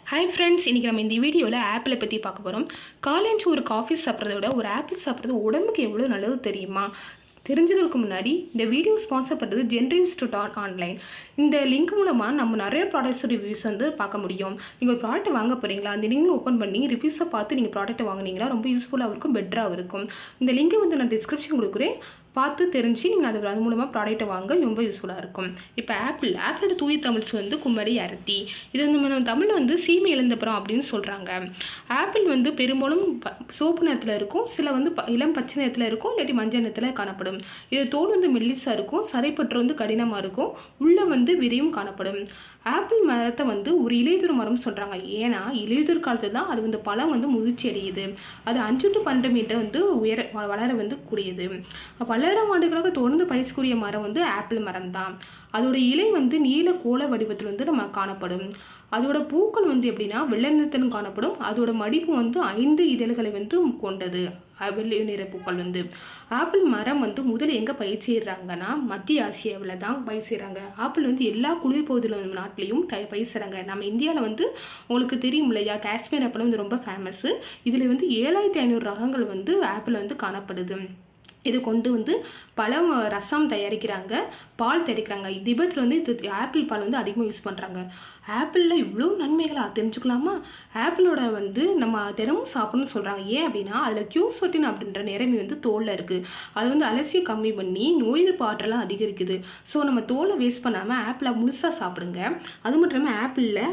Hi friends, இன்றைக்கி நம்ம இந்த வீடியோவில் ஆப்பிளை பற்றி பார்க்க போகிறோம். காலையில் ஒரு காஃபி சாப்பிட்றத விட ஒரு ஆப்பிள் சாப்பிட்றது உடம்புக்கு எவ்வளோ நல்லது தெரியுமா? தெரிஞ்சதுக்கு முன்னாடி இந்த வீடியோ ஸ்பான்சர் பண்ணுறது genreviews.online. இந்த லிங்க் மூலமாக நம்ம நிறைய ப்ராடக்ட்ஸ் ரிவ்யூஸ் பார்க்க முடியும். நீங்கள் ஒரு ப்ராடக்ட் வாங்க போகிறீங்களா, அந்த லிங்க் ஓப்பன் பண்ணி ரிவ்யூஸை பார்த்து நீங்கள் ப்ராடக்ட்டை வாங்கினீங்களா ரொம்ப யூஸ்ஃபுல்லாக இருக்கும், பெட்டராக இருக்கும். இந்த லிங்கை நான் டிஸ்கிரிப்ஷன் கொடுக்குறேன், பார்த்து தெரிஞ்சு நீங்கள் அது மூலமாக ப்ராடக்ட்டை வாங்க ரொம்ப யூஸ்ஃபுல்லாக இருக்கும். இப்போ ஆப்பிளோட தூய தமிழ் கும்மடி அரிசி. இது நம்ம தமிழில் சீமை இழந்தப்புறம் அப்படின்னு சொல்கிறாங்க. ஆப்பிள் பெரும்பாலும் சோப்பு நிறத்தில் இருக்கும், சில இளம் பச்சை நிறத்தில் இருக்கும், இல்லாட்டி மஞ்சள் நிறத்தில் காணப்படும். இது தோல் மெல்லிஸாக இருக்கும், சதைப்பற்று கடினமாக இருக்கும், உள்ள விரியும் காணப்படும். ஆப்பிள் மரத்தை ஒரு இலையுதிர் மரம் சொல்கிறாங்க. ஏன்னா இலையுதிர் காலத்தில் தான் அது பழம் முதிர்ச்சி அடையுது. அது 5 to 12 மீட்டர் வளர கூடியது. பல்லாயிரம் ஆண்டுகளாக தொடர்ந்து பயிர்க்கூடிய மரம் ஆப்பிள் மரம் தான். அதோட இலை நீல கோல வடிவத்தில் நம்ம காணப்படும். அதோட பூக்கள் எப்படின்னா வெள்ளை நிறத்தில் காணப்படும். அதோட மடிப்பு 5 இதழ்களை கொண்டது. வெள்ளை நிற பூக்கள் ஆப்பிள் மரம் முதல்ல எங்கே பயிர் செய்கிறாங்கன்னா மத்திய ஆசியாவில் தான் பயிர் செய்கிறாங்க. ஆப்பிள் எல்லா குளிர் பகுதியில் நாட்டிலையும் பயிர் செய்கிறாங்க. நம்ம இந்தியாவில் உங்களுக்கு தெரியும் இல்லையா, காஷ்மீர் ஆப்பிள் ரொம்ப ஃபேமஸ்ஸு. இதில் 7500 ரகங்கள் ஆப்பிள் காணப்படுது. இது கொண்டு பழம் ரசம் தயாரிக்கிறாங்க, பால் தயாரிக்கிறாங்க. திபத்தில் இது ஆப்பிள் பால் அதிகமாக யூஸ் பண்ணுறாங்க. ஆப்பிளில் இவ்வளோ நன்மைகளாக தெரிஞ்சுக்கலாமா? ஆப்பிளோட நம்ம தினமும் சாப்பிடணும்னு சொல்கிறாங்க. ஏன் அப்படின்னா அதில் Q14 அப்படின்ற நிறமி தோலில் இருக்குது. அது அலசி கம்மி பண்ணி நோய் எதிர்ப்பு ஆற்றலாம் அதிகரிக்குது. ஸோ நம்ம தோலை வேஸ்ட் பண்ணாமல் ஆப்பிளை முழுசாக சாப்பிடுங்க. அது மட்டும் இல்லாமல் ஆப்பிளில்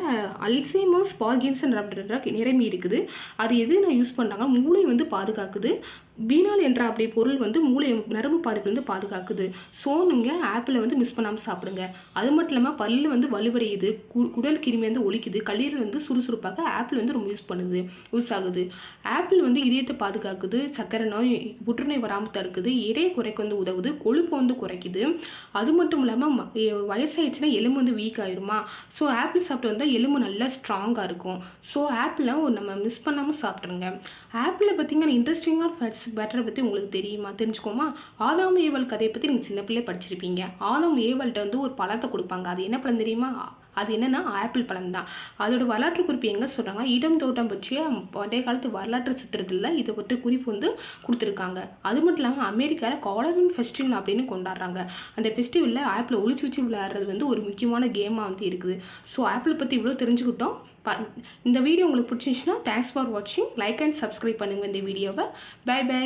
அல்சைமர்ஸ் பார்கின்சன் அப்படின்ற நிறமி இருக்குது. அது எது நான் யூஸ் பண்ணுறாங்க, மூளை பாதுகாக்குது. பீனால் என்ற அப்படி பொருள் மூளை நரம்பு பாதிப்பு பாதுகாக்குது. ஸோ நீங்கள் ஆப்பிளை மிஸ் பண்ணாமல் சாப்பிடுங்க. அது மட்டும் இல்லாமல் பல்லு வலுவடையுது, குடல் கிருமி ஒழிக்குது, கல்லீரல் சுறுசுறுப்பாக ஆப்பிள் ரொம்ப யூஸ் ஆகுது. ஆப்பிள் இதயத்தை பாதுகாக்குது, சர்க்கரை நோய் புற்றுநோய் வராமல் தடுக்குது, எடை குறைக்க உதவுது, கொழுப்பு குறைக்குது. அது மட்டும் இல்லாமல் வயசாயிடுச்சுன்னா எலும்பு வீக் ஆயிருமா? ஸோ ஆப்பிள் சாப்பிட்டு வந்தால் எலும்பு நல்லா ஸ்ட்ராங்காக இருக்கும். ஸோ ஆப்பிளை நம்ம மிஸ் பண்ணாமல் சாப்பிட்ருங்க. ஆப்பிளை பார்த்தீங்கன்னா இன்ட்ரெஸ்டிங்கான ஃபேக்ட்ஸ் பெட்டரை பற்றி உங்களுக்கு தெரியுமா? தெரிஞ்சுக்கோமா? ஆதாம் ஏவாள் கதையை பற்றி நீங்கள் சின்ன பிள்ளை படிச்சிருப்பீங்க. ஆதாம் ஏவாள்கிட்ட ஒரு பழத்தை கொடுப்பாங்க. அது என்ன பழம் தெரியுமா? அது என்னன்னா ஆப்பிள் பழம் தான். அதோட வரலாற்று குறிப்பு எங்கே சொல்கிறாங்கன்னா இடம் தோட்டம் பற்றிய பண்டைய காலத்து வரலாற்று சித்திரத்தில் இதை பற்றி குறிப்பு கொடுத்துருக்காங்க. அது மட்டும் இல்லாமல் அமெரிக்காவில் ஹாலோவீன் ஃபெஸ்டிவல் அப்படின்னு கொண்டாடுறாங்க. அந்த ஃபெஸ்டிவலில் ஆப்பிளை ஒளிச்சு வச்சு விளையாடுறது ஒரு முக்கியமான கேமாக இருக்குது. ஸோ ஆப்பிள் பற்றி இவ்வளோ தெரிஞ்சுக்கிட்டோம். இந்த வீடியோ உங்களுக்கு பிடிச்சிருந்துச்சுன்னா தேங்க்ஸ் ஃபார் வாட்சிங். லைக் அண்ட் சப்ஸ்கிரைப் பண்ணுங்கள் இந்த வீடியோவை. Bye by.